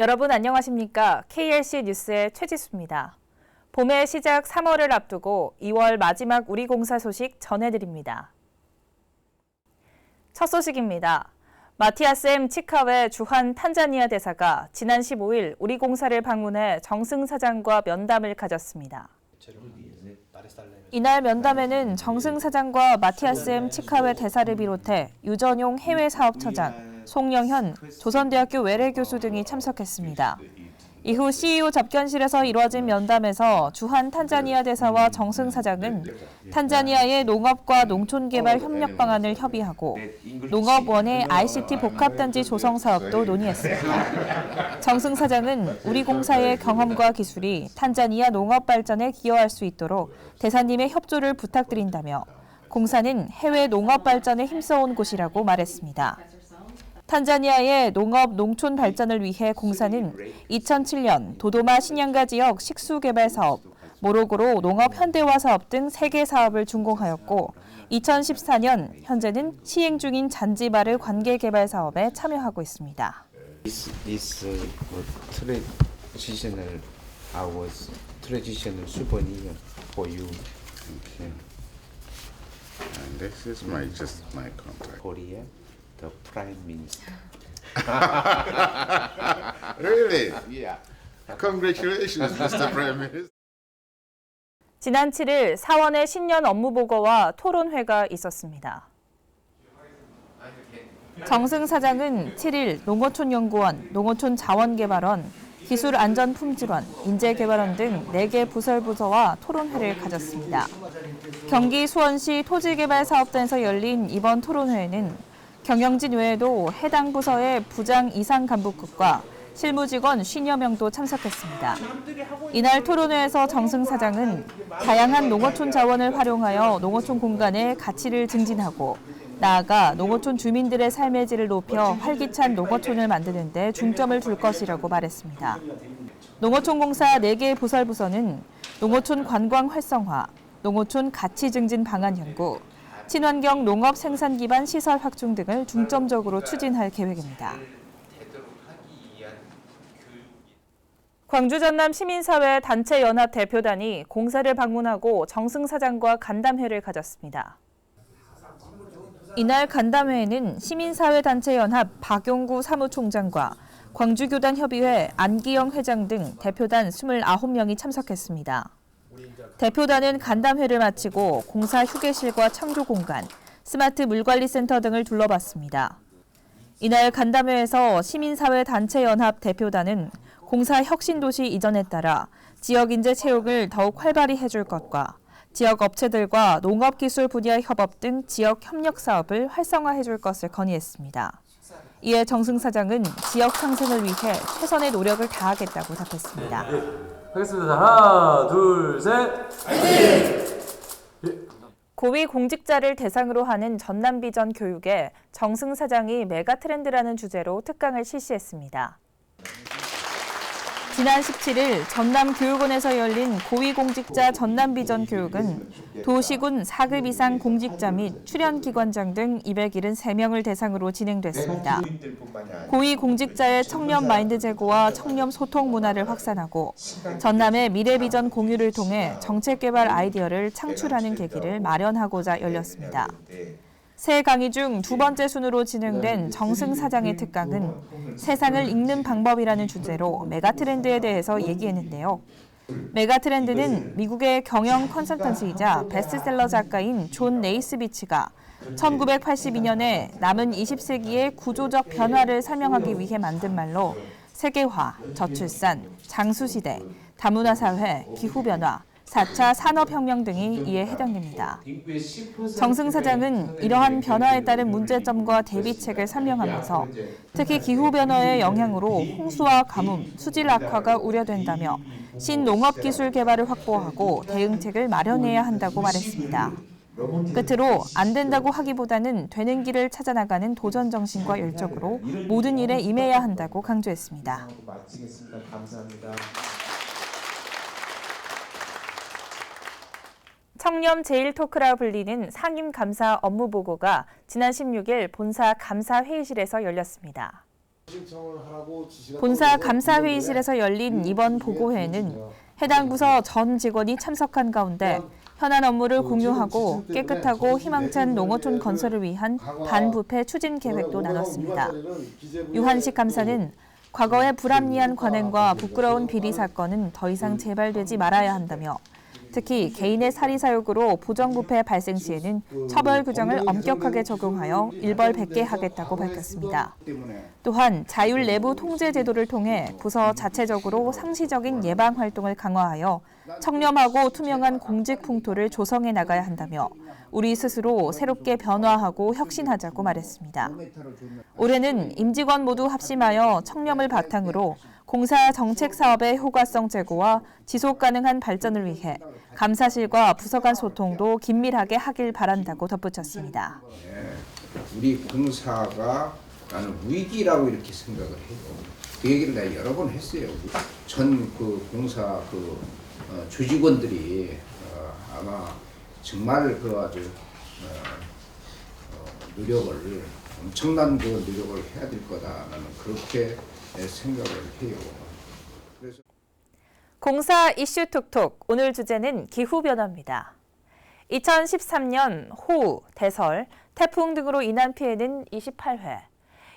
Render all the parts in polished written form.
여러분 안녕하십니까? KRC 뉴스의 최지수입니다. 봄의 시작 3월을 앞두고 2월 마지막 우리공사 소식 전해드립니다. 첫 소식입니다. 마티아스 M 치카웨 주한 탄자니아 대사가 지난 15일 우리공사를 방문해 정승 사장과 면담을 가졌습니다. 이날 면담에는 정승 사장과 마티아스 M 치카웨 대사를 비롯해 유전용 해외사업처장, 송영현 조선대학교 외래 교수 등이 참석했습니다. 이후 CEO 접견실에서 이루어진 면담에서 주한 탄자니아 대사와 정승 사장은 탄자니아의 농업과 농촌개발 협력 방안을 협의하고 농업원의 ICT 복합단지 조성 사업도 논의했습니다. 정승 사장은 우리공사의 경험과 기술이 탄자니아 농업 발전에 기여할 수 있도록 대사님의 협조를 부탁드린다며 공사는 해외 농업 발전에 힘써온 곳이라고 말했습니다. 탄자니아의 농업, 농촌 발전을 위해 공사는 2007년 도도마 신양가 지역 식수개발 사업, 모로고로 농업 현대화 사업 등 3개 사업을 준공하였고 2014년 현재는 시행 중인 잔지바르 관계 개발 사업에 참여하고 있습니다. This transitional souvenir for you. Okay. And this is just my contact. Korea, the Prime Minister. Really? Yeah. Congratulations, Mr. Prime Minister. 지난 7일 사원의 신년 업무 보고와 토론회가 있었습니다. 정승 사장은 7일 농어촌연구원, 농어촌자원개발원, 기술안전품질원, 인재개발원 등 4개 부설부서와 토론회를 가졌습니다. 경기 수원시 토지개발사업단에서 열린 이번 토론회에는 경영진 외에도 해당 부서의 부장 이상 간부급과 실무직원 50여 명도 참석했습니다. 이날 토론회에서 정승 사장은 다양한 농어촌 자원을 활용하여 농어촌 공간의 가치를 증진하고 나아가 농어촌 주민들의 삶의 질을 높여 활기찬 농어촌을 만드는 데 중점을 둘 것이라고 말했습니다. 농어촌공사 4개 부설부서는 농어촌 관광 활성화, 농어촌 가치 증진 방안 연구, 친환경 농업 생산 기반 시설 확충 등을 중점적으로 추진할 계획입니다. 광주 전남 시민사회 단체연합 대표단이 공사를 방문하고 정승 사장과 간담회를 가졌습니다. 이날 간담회에는 시민사회단체연합 박용구 사무총장과 광주교단협의회 안기영 회장 등 대표단 29명이 참석했습니다. 대표단은 간담회를 마치고 공사 휴게실과 창조공간, 스마트 물관리센터 등을 둘러봤습니다. 이날 간담회에서 시민사회단체연합 대표단은 공사 혁신도시 이전에 따라 지역인재 채용을 더욱 활발히 해줄 것과 지역 업체들과 농업기술 분야 협업 등 지역 협력 사업을 활성화해줄 것을 건의했습니다. 이에 정승 사장은 지역 상생을 위해 최선의 노력을 다하겠다고 답했습니다. 하겠습니다. 하나, 둘, 셋. 고위 공직자를 대상으로 하는 전남비전 교육에 정승 사장이 메가트렌드라는 주제로 특강을 실시했습니다. 지난 17일 전남교육원에서 열린 고위공직자 전남비전 교육은 도시군 4급 이상 공직자 및 출연기관장 등 273명을 대상으로 진행됐습니다. 고위공직자의 청렴 마인드 제고와 청렴 소통 문화를 확산하고 전남의 미래비전 공유를 통해 정책개발 아이디어를 창출하는 계기를 마련하고자 열렸습니다. 새 강의 중 2번째 순으로 진행된 정승 사장의 특강은 세상을 읽는 방법이라는 주제로 메가트렌드에 대해서 얘기했는데요. 메가트렌드는 미국의 경영 컨설턴트이자 베스트셀러 작가인 존 네이스비치가 1982년에 남은 20세기의 구조적 변화를 설명하기 위해 만든 말로 세계화, 저출산, 장수시대, 다문화사회, 기후변화, 4차 산업혁명 등이 이에 해당됩니다. 정승 사장은 이러한 변화에 따른 문제점과 대비책을 설명하면서 특히 기후변화의 영향으로 홍수와 가뭄, 수질 악화가 우려된다며 신농업기술 개발을 확보하고 대응책을 마련해야 한다고 말했습니다. 끝으로 안 된다고 하기보다는 되는 길을 찾아나가는 도전 정신과 열정으로 모든 일에 임해야 한다고 강조했습니다. 청렴 제일토크라 불리는 상임감사 업무보고가 지난 16일 본사 감사회의실에서 열렸습니다. 본사 감사회의실에서 열린 이번 보고회에는 해당 부서 전 직원이 참석한 가운데 현안 업무를 공유하고 깨끗하고 희망찬 농어촌 건설을 위한 반부패 추진 계획도 나눴습니다. 유한식 감사는 과거의 불합리한 관행과 부끄러운 비리 사건은 더 이상 재발되지 말아야 한다며 특히 개인의 사리 사욕으로 부정부패 발생 시에는 처벌 규정을 엄격하게 적용하여 일벌백계 하겠다고 밝혔습니다. 또한 자율 내부 통제 제도를 통해 부서 자체적으로 상시적인 예방 활동을 강화하여 청렴하고 투명한 공직 풍토를 조성해 나가야 한다며 우리 스스로 새롭게 변화하고 혁신하자고 말했습니다. 올해는 임직원 모두 합심하여 청렴을 바탕으로 공사 정책 사업의 효과성 제고와 지속 가능한 발전을 위해 감사실과 부서 간 소통도 긴밀하게 하길 바란다고 덧붙였습니다. 우리 공사가 나는 위기라고 이렇게 생각을 해요. 그 얘기를 내가 여러 번 했어요. 전 그 공사 조직원들이 아마 정말 그 아주 노력을 엄청난 그 노력을 해야 될 거다. 나는 그렇게 생각을 해요. 그래서 공사 이슈 톡톡 오늘 주제는 기후변화입니다. 2013년 호우, 대설, 태풍 등으로 인한 피해는 28회,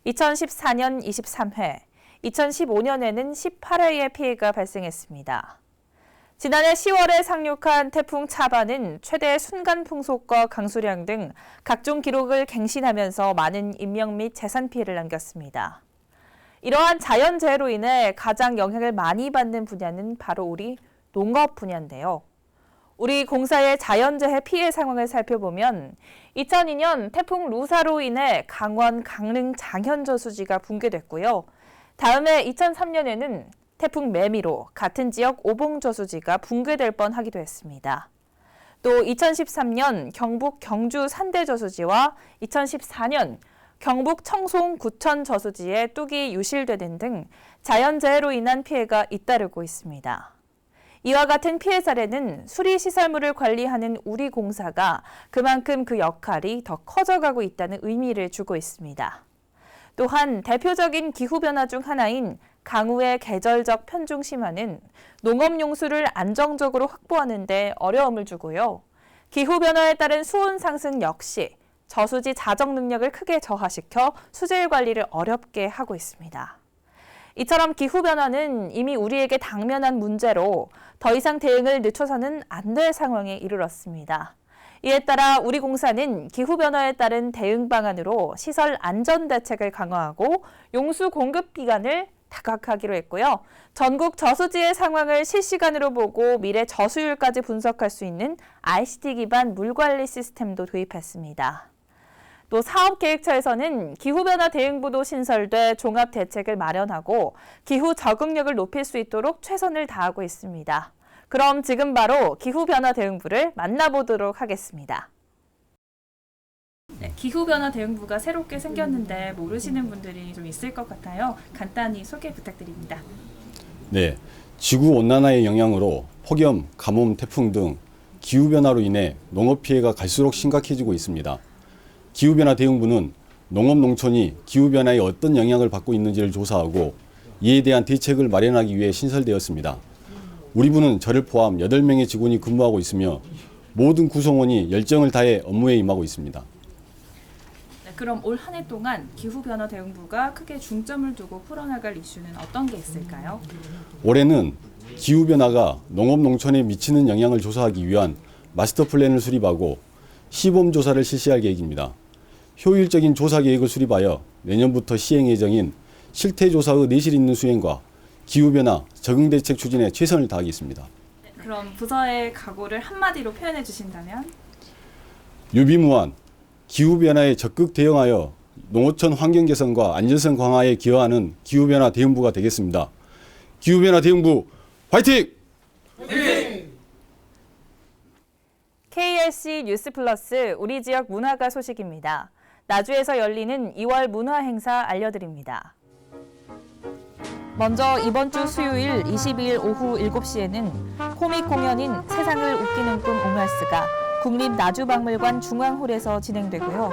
2014년 23회, 2015년에는 18회의 피해가 발생했습니다. 지난해 10월에 상륙한 태풍 차바는 최대 순간 풍속과 강수량 등 각종 기록을 갱신하면서 많은 인명 및 재산 피해를 남겼습니다. 이러한 자연재해로 인해 가장 영향을 많이 받는 분야는 바로 우리 농업 분야인데요. 우리 공사의 자연재해 피해 상황을 살펴보면 2002년 태풍 루사로 인해 강원 강릉 장현저수지가 붕괴됐고요. 다음해 2003년에는 태풍 매미로 같은 지역 오봉저수지가 붕괴될 뻔하기도 했습니다. 또 2013년 경북 경주 산대저수지와 2014년 경북 청송 구천 저수지에 뚝이 유실되는 등 자연재해로 인한 피해가 잇따르고 있습니다. 이와 같은 피해 사례는 수리시설물을 관리하는 우리 공사가 그만큼 그 역할이 더 커져가고 있다는 의미를 주고 있습니다. 또한 대표적인 기후변화 중 하나인 강우의 계절적 편중 심화는 농업용수를 안정적으로 확보하는 데 어려움을 주고요. 기후변화에 따른 수온 상승 역시 저수지 자정 능력을 크게 저하시켜 수질 관리를 어렵게 하고 있습니다. 이처럼 기후변화는 이미 우리에게 당면한 문제로 더 이상 대응을 늦춰서는 안 될 상황에 이르렀습니다. 이에 따라 우리 공사는 기후변화에 따른 대응 방안으로 시설 안전 대책을 강화하고 용수 공급 기간을 다각하기로 했고요. 전국 저수지의 상황을 실시간으로 보고 미래 저수율까지 분석할 수 있는 ICT 기반 물관리 시스템도 도입했습니다. 또 사업계획처에서는 기후변화 대응부도 신설돼 종합 대책을 마련하고 기후 적응력을 높일 수 있도록 최선을 다하고 있습니다. 그럼 지금 바로 기후변화 대응부를 만나보도록 하겠습니다. 네, 기후변화 대응부가 새롭게 생겼는데 모르시는 분들이 좀 있을 것 같아요. 간단히 소개 부탁드립니다. 네, 지구온난화의 영향으로 폭염, 가뭄, 태풍 등 기후변화로 인해 농업 피해가 갈수록 심각해지고 있습니다. 기후변화 대응부는 농업 농촌이 기후변화에 어떤 영향을 받고 있는지를 조사하고 이에 대한 대책을 마련하기 위해 신설되었습니다. 우리 부는 저를 포함 8명의 직원이 근무하고 있으며 모든 구성원이 열정을 다해 업무에 임하고 있습니다. 네, 그럼 올 한 해 동안 기후변화 대응부가 크게 중점을 두고 풀어나갈 이슈는 어떤 게 있을까요? 올해는 기후변화가 농업 농촌에 미치는 영향을 조사하기 위한 마스터 플랜을 수립하고 시범 조사를 실시할 계획입니다. 효율적인 조사 계획을 수립하여 내년부터 시행 예정인 실태 조사의 내실 있는 수행과 기후변화 적응 대책 추진에 최선을 다하겠습니다. 네, 그럼 부서의 각오를 한마디로 표현해 주신다면? 유비무한 기후변화에 적극 대응하여 농어촌 환경 개선과 안전성 강화에 기여하는 기후변화 대응부가 되겠습니다. 기후변화 대응부 화이팅! KRC 뉴스플러스 우리 지역 문화가 소식입니다. 나주에서 열리는 2월 문화 행사 알려드립니다. 먼저 이번 주 수요일 22일 오후 7시에는 코믹 공연인 세상을 웃기는 꿈 옹알스가 국립나주박물관 중앙홀에서 진행되고요.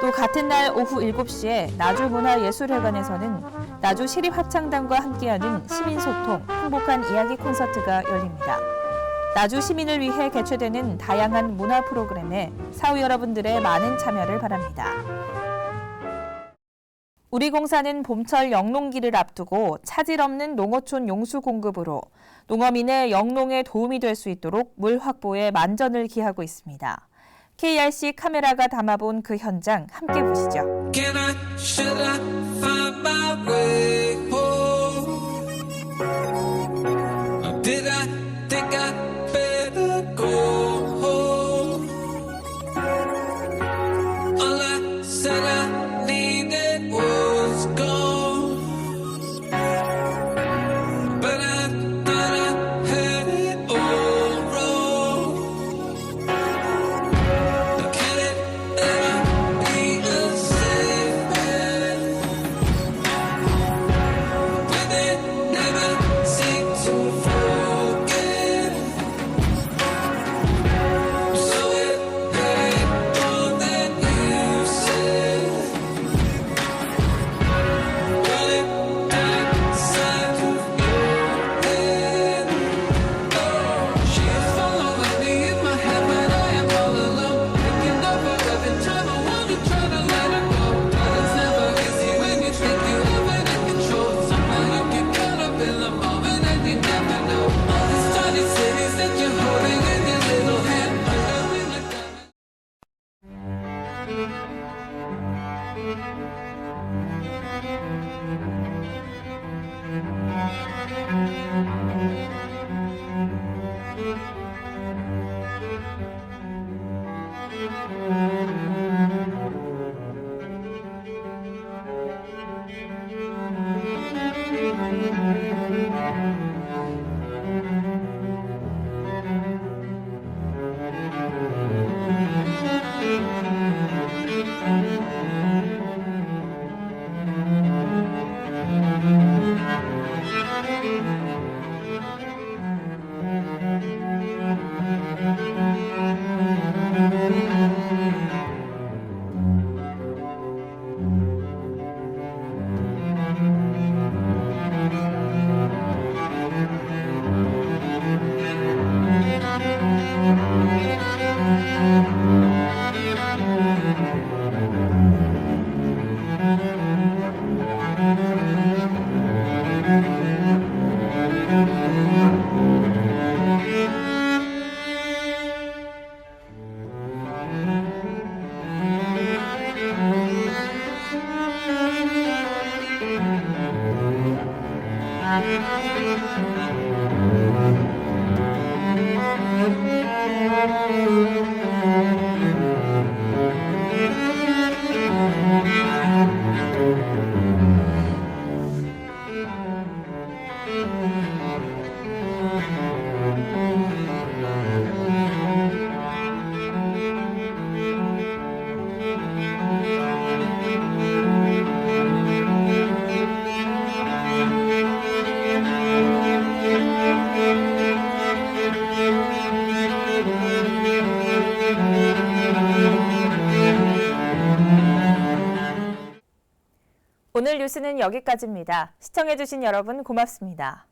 또 같은 날 오후 7시에 나주문화예술회관에서는 나주 시립합창단과 함께하는 시민소통, 행복한 이야기 콘서트가 열립니다. 나주 시민을 위해 개최되는 다양한 문화 프로그램에 사후 여러분들의 많은 참여를 바랍니다. 우리공사는 봄철 영농기를 앞두고 차질 없는 농어촌 용수 공급으로 농어민의 영농에 도움이 될 수 있도록 물 확보에 만전을 기하고 있습니다. KRC 카메라가 담아본 그 현장 함께 보시죠. Can I, should I find my way home? Or did I think I better go home? All I said I needed was gone, but I thought I had it all wrong. Can it ever be a safe bet when they never seem to forget? So it hurt more than you said. Running outside of your head. She's following me in my head when I am all alone. Thinking of her every time I wanna try to let her go. But it's never easy when you think you have it in control. Somehow you get caught up in the moment and you never know. All these tiny cities that you're holding in your little hand. Wondering like that. 오늘 뉴스는 여기까지입니다. 시청해주신 여러분 고맙습니다.